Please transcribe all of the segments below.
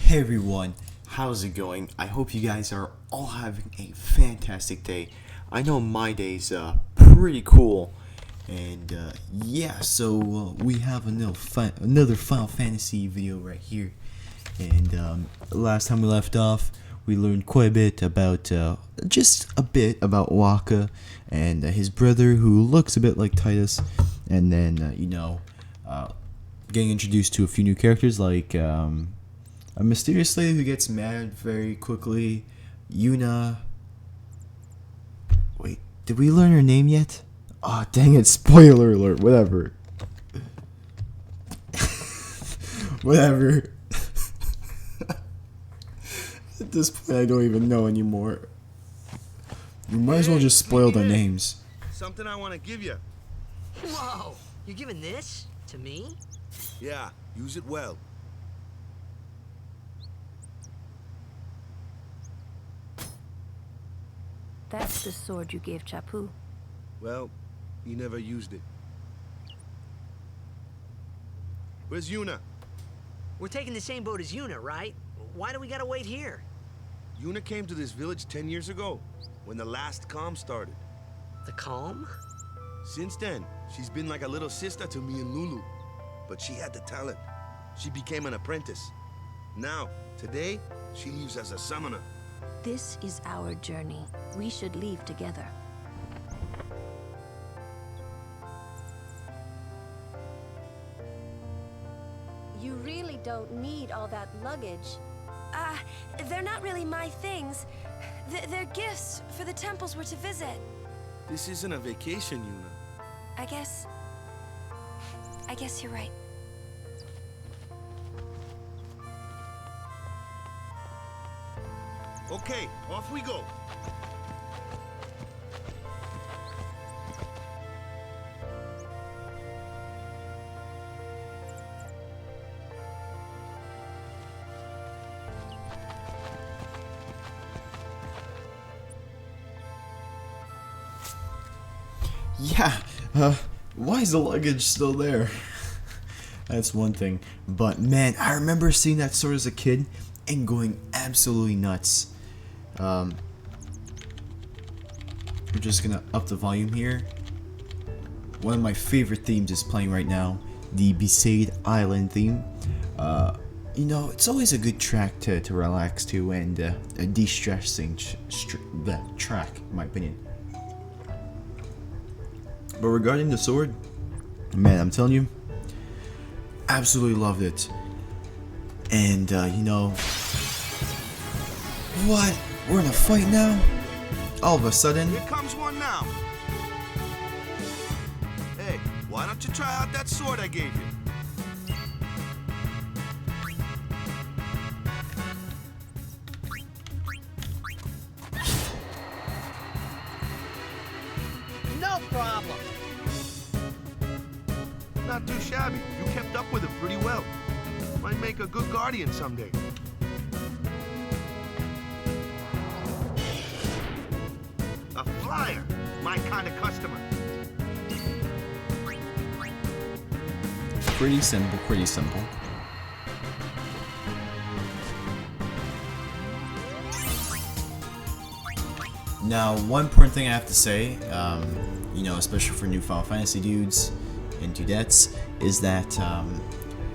Hey everyone, how's it going? I hope you guys are all having a fantastic day. I know my day's pretty cool, and we have another Final Fantasy video right here. And last time we left off, we learned quite a bit about Wakka and his brother, who looks a bit like Titus, and then getting introduced to a few new characters like a mysterious lady who gets mad very quickly. Yuna. Wait, did we learn her name yet? Oh, dang it, spoiler alert, whatever. Whatever. At this point, I don't even know anymore. We might as well just spoil their names. Something I want to give you. Whoa! You're giving this to me? Yeah, use it well. That's the sword you gave Chapu. Well, he never used it. Where's Yuna? We're taking the same boat as Yuna, right? Why do we gotta wait here? Yuna came to this village 10 years ago, when the last calm started. The calm? Since then, she's been like a little sister to me and Lulu. But she had the talent. She became an apprentice. Now, today, she leaves as a summoner. This is our journey. We should leave together. You really don't need all that luggage. They're not really my things. They're gifts for the temples we're to visit. This isn't a vacation, Yuna. I guess you're right. Okay, off we go. Yeah, why is the luggage still there? That's one thing. But man, I remember seeing that sword as a kid and going absolutely nuts. We're just gonna up the volume here. One of my favorite themes is playing right now, the Besaid Island theme. It's always a good track to relax to, and a de-stressing track, in my opinion. But regarding the sword, man, I'm telling you, absolutely loved it. And what? We're in a fight now? All of a sudden? Here comes one now. Hey, why don't you try out that sword I gave you? No problem. Not too shabby. You kept up with it pretty well. Might make a good guardian someday. A flyer. My kind of customer. Pretty simple, pretty simple. Now, one important thing I have to say, especially for new Final Fantasy dudes and dudettes, is that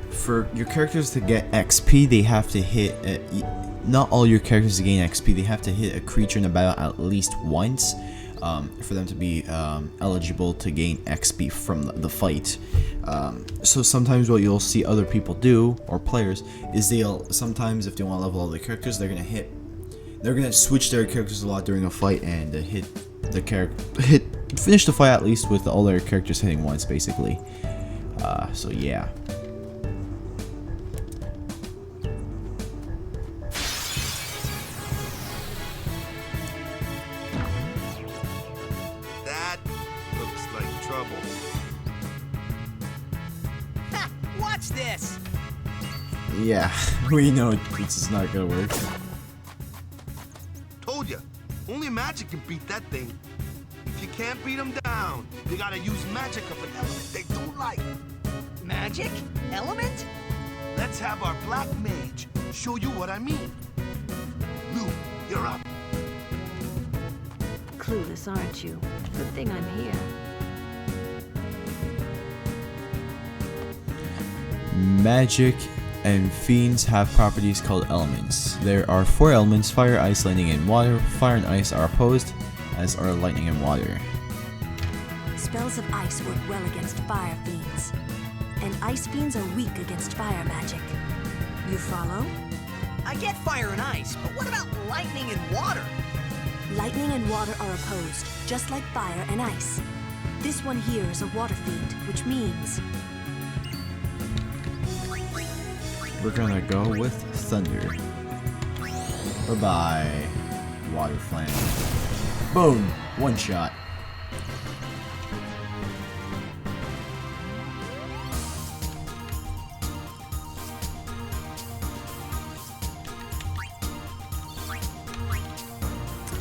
for your characters to get XP, they have to hit. Not all your characters to gain XP, they have to hit a creature in the battle at least once for them to be eligible to gain XP from the fight. So sometimes what you'll see other people do, or players, is sometimes if they want to level all their characters, they're gonna switch their characters a lot during a fight and finish the fight at least with all their characters hitting once, basically. So yeah. That looks like trouble. Ha! Watch this! Yeah, we know this is not gonna work. Told ya, only magic can beat that thing. If you can't beat them down, you gotta use magic of an element they don't like. Magic? Element? Let's have our black mage show you what I mean. Lou, you're up. Clueless, aren't you? Good thing I'm here. Magic and fiends have properties called elements. There are 4 elements: fire, ice, lightning, and water. Fire and ice are opposed, as are lightning and water. Spells of ice work well against fire fiends, and ice fiends are weak against fire magic. You follow? I get fire and ice, but what about lightning and water? Lightning and water are opposed, just like fire and ice. This one here is a water fiend, which means We're gonna go with thunder. Bye-bye, water flame. Boom! One shot.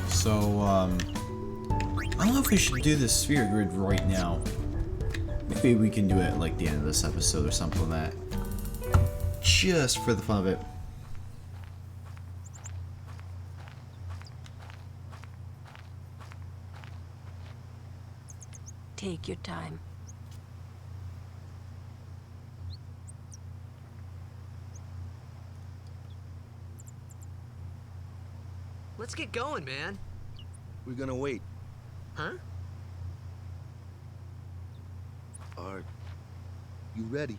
So, I don't know if we should do the sphere grid right now. Maybe we can do it at like the end of this episode or something like that. Just for the fun of it. take your time. Let's get going, man. We're gonna wait. Huh? Are you ready?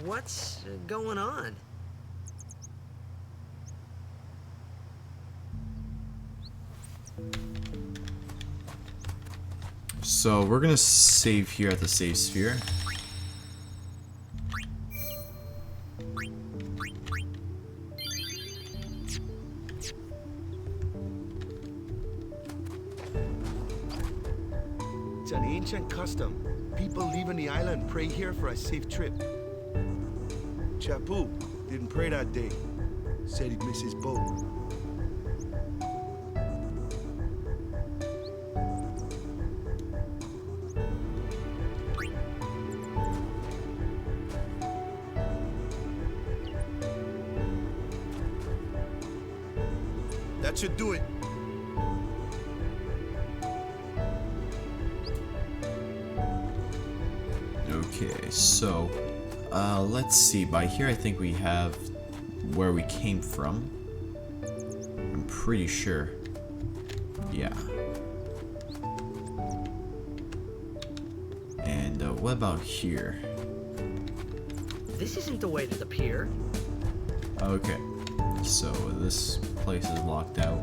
What's going on? So we're gonna save here at the save sphere. It's an ancient custom. People leaving the island pray here for a safe trip. Chapu didn't pray that day. Said he'd miss his boat. That should do it. Okay, so let's see. By here, I think we have where we came from. I'm pretty sure. Yeah. And what about here? This isn't the way to the pier. Okay, so this place is locked out.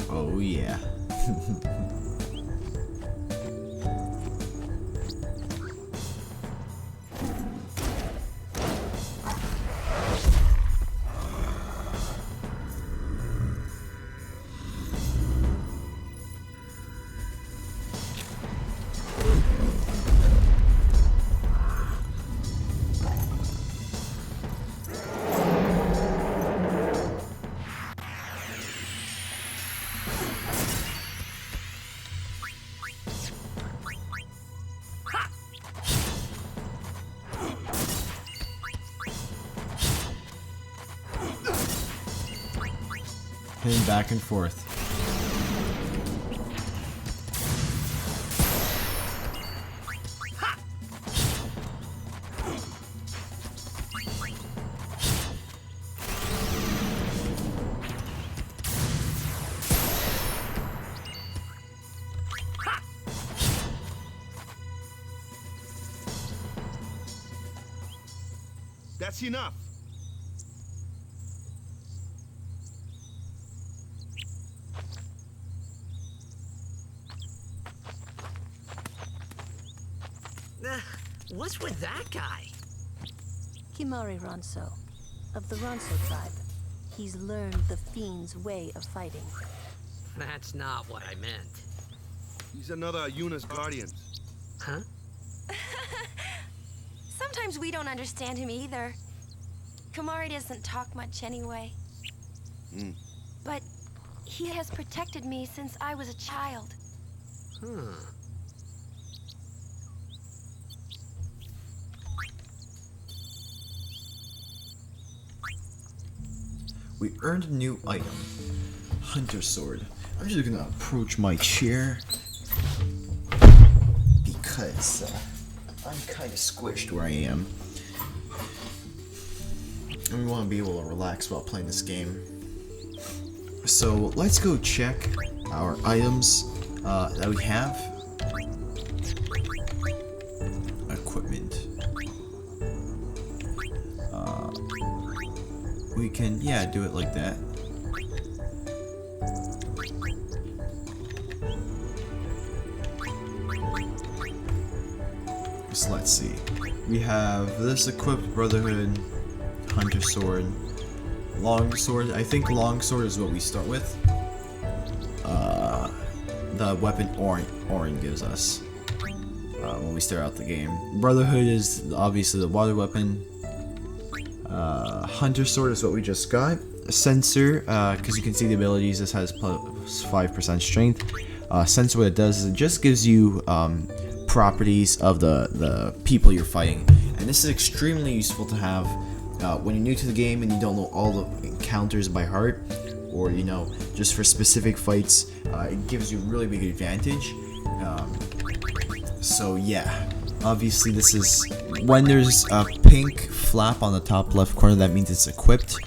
Oh yeah. Hitting back and forth. That's enough. What's with that guy? Kimari Ronso, of the Ronso tribe. He's learned the Fiend's way of fighting. That's not what I meant. He's another Yuna's guardians. Huh? Sometimes we don't understand him either. Kamari doesn't talk much anyway. But he has protected me since I was a child. We earned a new item. Hunter Sword. I'm just gonna approach my chair because I'm kind of squished where I am. And we want to be able to relax while playing this game. So let's go check our items that we have. Equipment. We can, yeah, do it like that. So let's see. We have this equipped Brotherhood, Hunter Sword, Long Sword. I think Long Sword is what we start with. The weapon Orin gives us when we start out the game. Brotherhood is obviously the water weapon. Hunter Sword is what we just got. Sensor, because you can see the abilities, this has plus 5% strength. Sensor, what it does is it just gives you properties of the people you're fighting, and this is extremely useful to have when you're new to the game and you don't know all the encounters by heart, or you know, just for specific fights. It gives you a really big advantage. So yeah, obviously this is when there's a pink flap on the top left corner, that means it's equipped.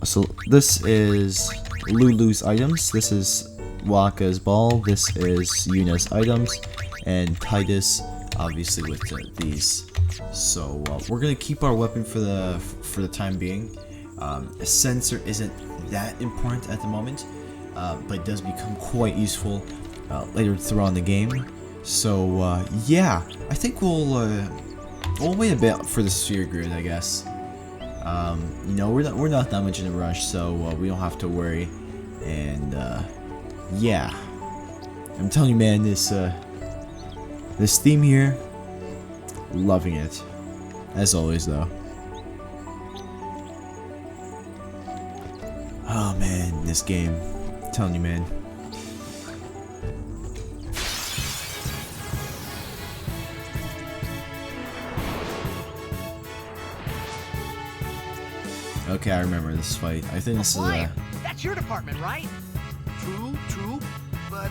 So this is Lulu's items, this is Wakka's ball, this is Yuna's items, and Titus obviously with these. So we're gonna keep our weapon for the time being. A sensor isn't that important at the moment, but it does become quite useful later through on the game. So yeah, I think we'll wait a bit for the sphere grid, I guess. You know, we're not that much in a rush, so we don't have to worry. And yeah, I'm telling you, man, this theme here, loving it, as always though. Oh man, this game, I'm telling you, man. Okay, I remember this fight. I think this is That's your department, right? True, but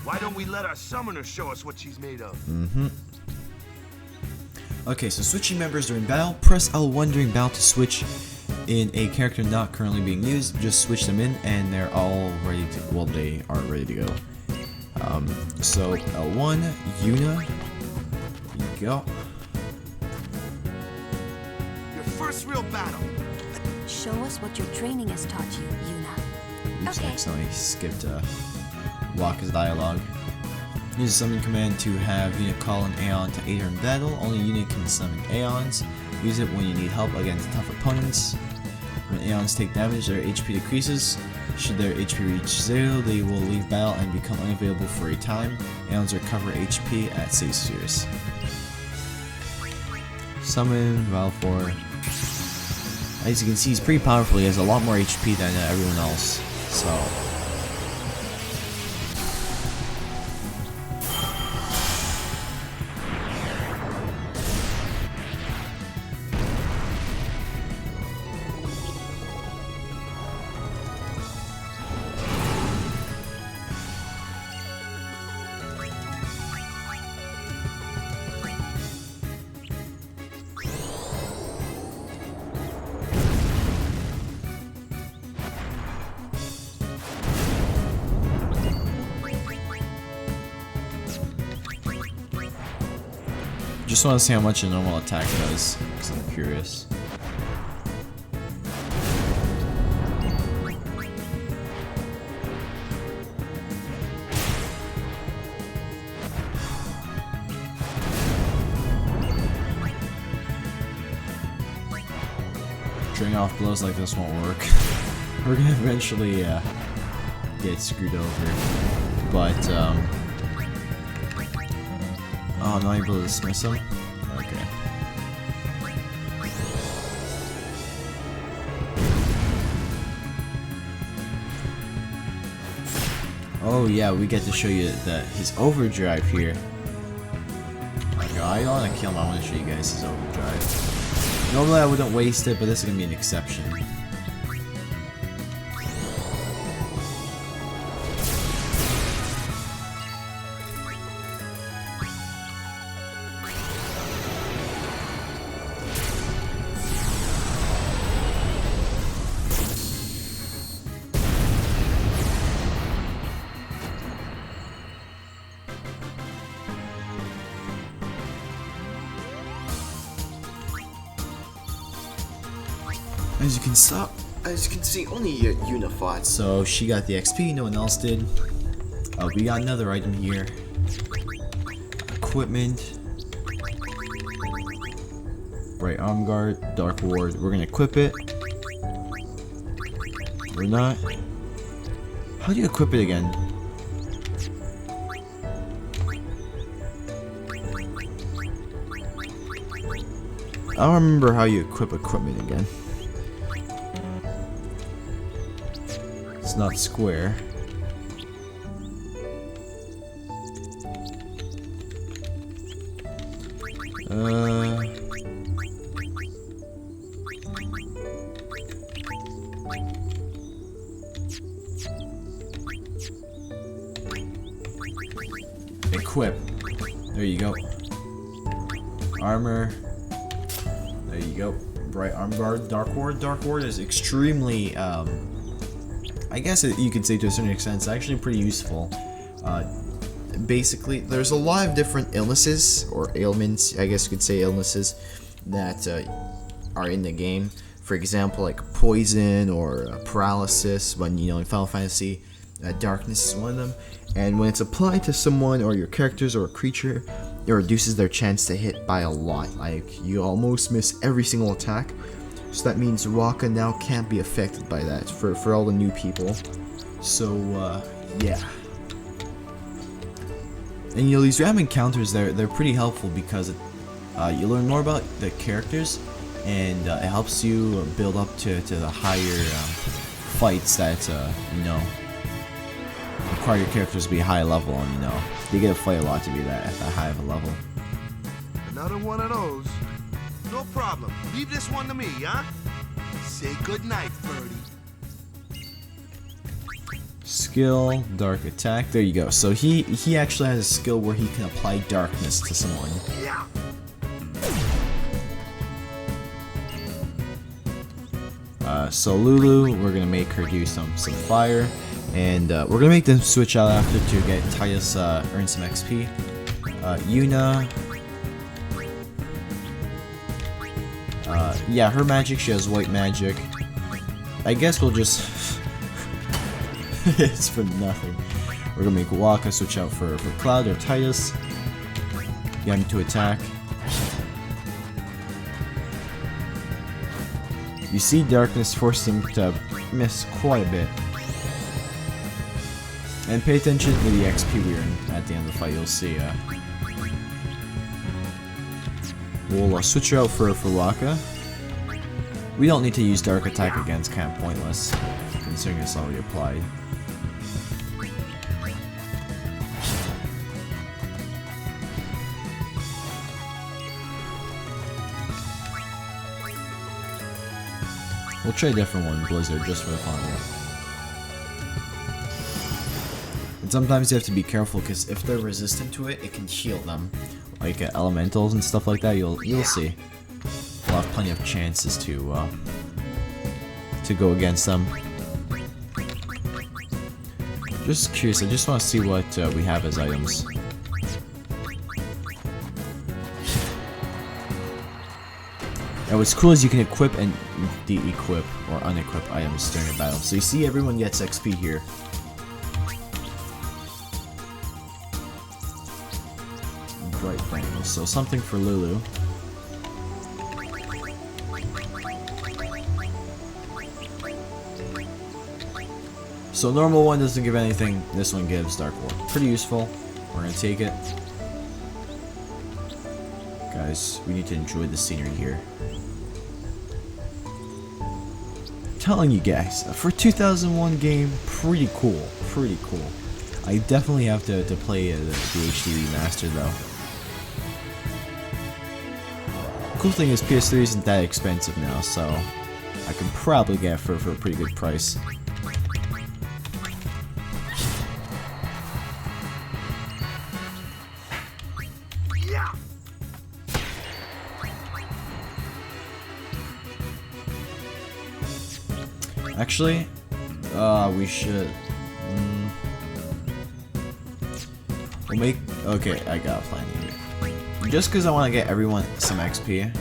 why don't we let our summoner show us what she's made of? Okay, so switching members during battle. Press L1 during battle to switch in a character not currently being used. Just switch them in and they're all ready to, well, they are ready to go. So L1, Yuna, here you go. Your first real battle. Show us what your training has taught you, Yuna. Oops, Okay. I accidentally skipped Wakka's dialogue. Use a summon command to have Yuna call an Aeon to aid her in battle. Only Yuna can summon Aeons. Use it when you need help against tough opponents. When Aeons take damage, their HP decreases. Should their HP reach 0, they will leave battle and become unavailable for a time. Aeons recover HP at save spheres. Summon Valfor. As you can see, he's pretty powerful. He has a lot more HP than everyone else. So just want to see how much a normal attack does, because I'm curious. String off blows like this won't work. We're gonna eventually get screwed over, but oh, I'm not able to dismiss him? Okay. Oh yeah, we get to show you his overdrive here. Okay, I don't want to kill him, I want to show you guys his overdrive. Normally I wouldn't waste it, but this is going to be an exception. As you can see, only Yuna fought, so she got the XP, no one else did. We got another item here. Equipment. Bright Arm Guard, Dark Ward. We're gonna equip it. We're not. How do you equip it again? I don't remember how you equip equipment again. It's not square. Equip. There you go. Armor. There you go. Bright Arm Guard, Dark Ward. Dark Ward is extremely, I guess you could say to a certain extent, it's actually pretty useful. Basically, there's a lot of different illnesses, or ailments, I guess you could say illnesses, that are in the game. For example, like poison or paralysis, when, you know, in Final Fantasy, darkness is one of them. And when it's applied to someone or your characters or a creature, it reduces their chance to hit by a lot. Like, you almost miss every single attack. So that means Wakka now can't be affected by that for all the new people. So, yeah. And you know, these random encounters, they're pretty helpful because you learn more about the characters, and it helps you build up to the higher fights that, you know, require your characters to be high level, and, you know, they get to fight a lot to be at that high of a level. Another one of those. No problem. Leave this one to me, huh? Say goodnight, birdie. Skill, dark attack. There you go. So he actually has a skill where he can apply darkness to someone. Yeah. So Lulu, we're gonna make her do some fire, and we're gonna make them switch out after to get Titus earn some XP. Yuna. Yeah, her magic, she has white magic. I guess we'll just... it's for nothing. We're gonna make Wakka switch out for Cloud or Titus. Get him to attack. You see darkness forces him to miss quite a bit. And pay attention to the XP we earn at the end of the fight, you'll see. We'll switch her out for Wakka. We don't need to use Dark Attack again, it's kind of pointless, considering it's already applied. We'll try a different one, Blizzard, just for the fun of it. And sometimes you have to be careful, because if they're resistant to it, it can shield them. Like elementals and stuff like that, you'll see. We'll have plenty of chances to go against them. Just curious, I just want to see what we have as items. And what's cool is you can equip and de-equip or unequip items during a battle. So you see everyone gets XP here. Bright Bangle, so something for Lulu. So normal one doesn't give anything, this one gives Dark Ward. Pretty useful, we're gonna take it. Guys, we need to enjoy the scenery here. Telling you guys, for 2001 game, pretty cool, pretty cool. I definitely have to play the HD remaster though. Cool thing is PS3 isn't that expensive now, so I can probably get it for a pretty good price. Actually, we should. We'll make. Okay, I got a plan here. Just because I want to get everyone some XP.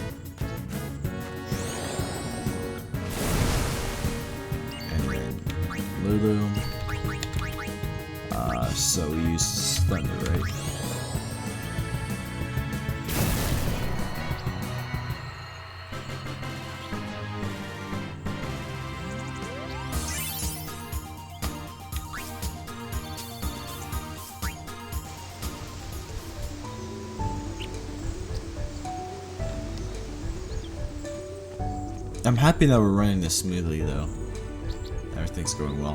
And then Lulu. So we use Thunder, right? I'm happy that we're running this smoothly though. Everything's going well.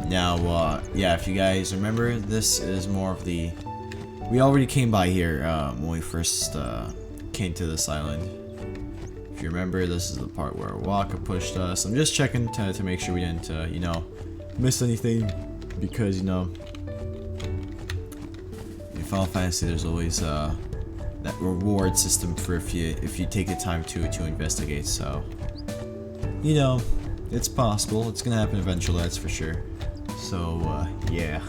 Now, yeah, if you guys remember, this is more of the... We already came by here when we first came to this island. If you remember, this is the part where Waka pushed us. I'm just checking to make sure we didn't, you know, miss anything, because, you know, in Final Fantasy there's always that reward system for if you take the time to investigate. So, you know, it's possible. It's gonna happen eventually, that's for sure. So, yeah.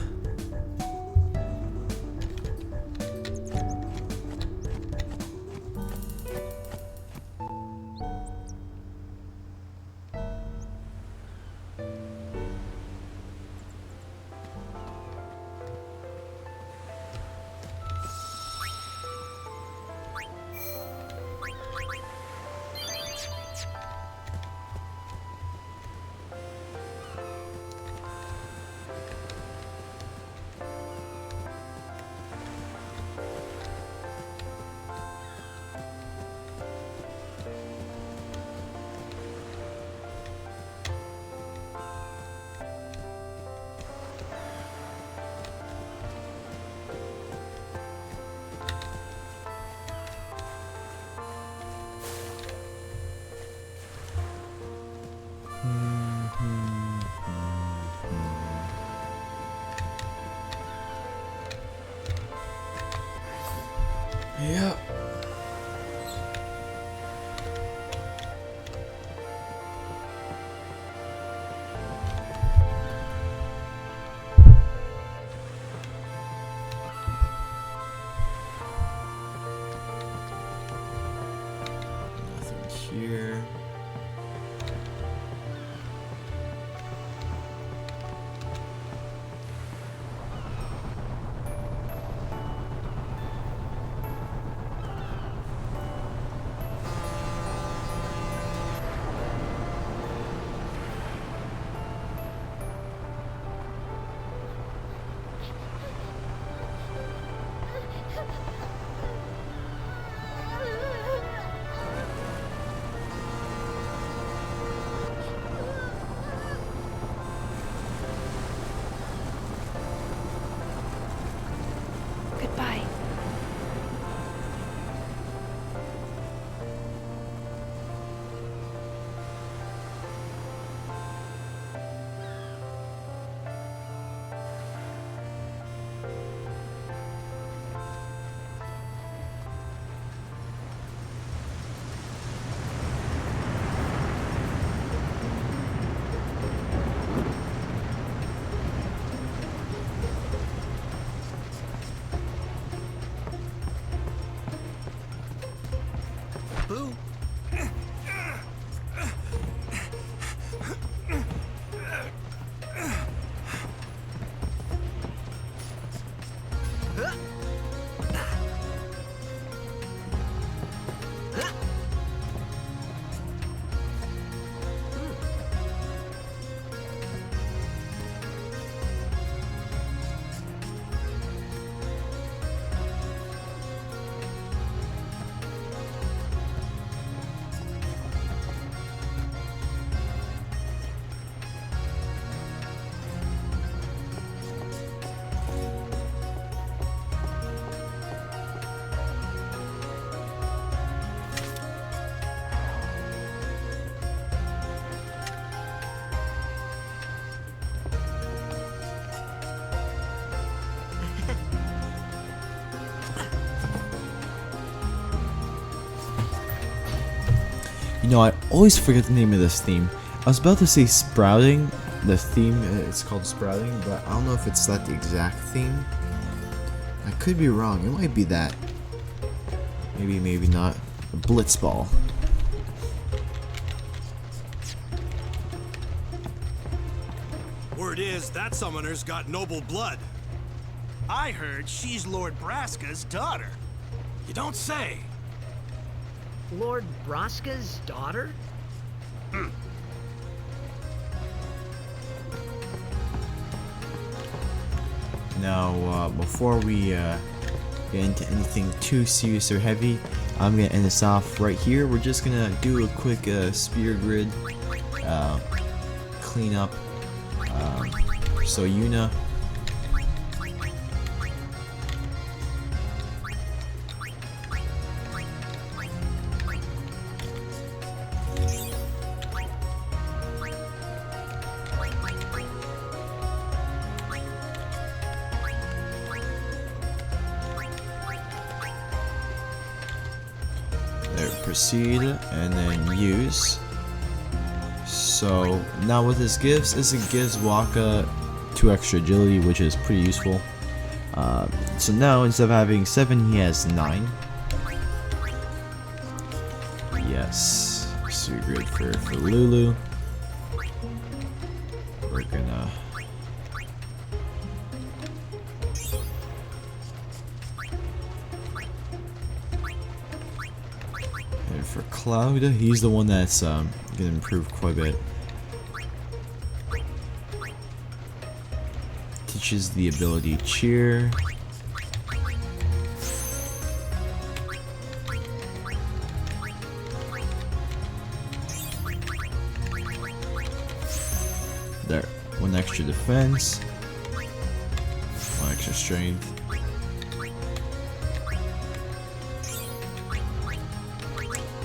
Yeah. Nothing here. No, I always forget the name of this theme. I was about to say Sprouting. The theme, it's called Sprouting, but I don't know if it's that the exact theme. I could be wrong. It might be that. Maybe, maybe not. Blitzball. Word is that summoner's got noble blood. I heard she's Lord Braska's daughter. You don't say. Lord Braska's daughter? Now, before we get into anything too serious or heavy, I'm gonna end this off right here. We're just gonna do a quick spear grid clean up. So Yuna, there, proceed, and then use. So now what this gives is it gives Wakka 2 extra agility, which is pretty useful. So now instead of having 7, he has 9. Yes, so good for Lulu. We're gonna and for Cloud, he's the one that's gonna improve quite a bit. Teaches the ability Cheer. There, 1 extra defense, 1 extra strength.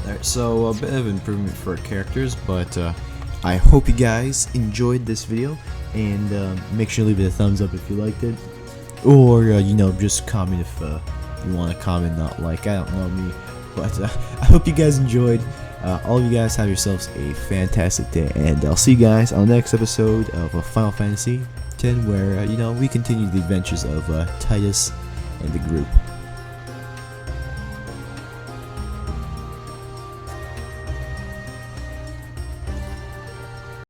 There, so a bit of improvement for our characters, but I hope you guys enjoyed this video, and make sure to leave it a thumbs up if you liked it, or you know, just comment if you want to comment, not like, I don't know me, but I hope you guys enjoyed. All of you guys have yourselves a fantastic day, and I'll see you guys on the next episode of Final Fantasy X, where you know, we continue the adventures of Tidus and the group.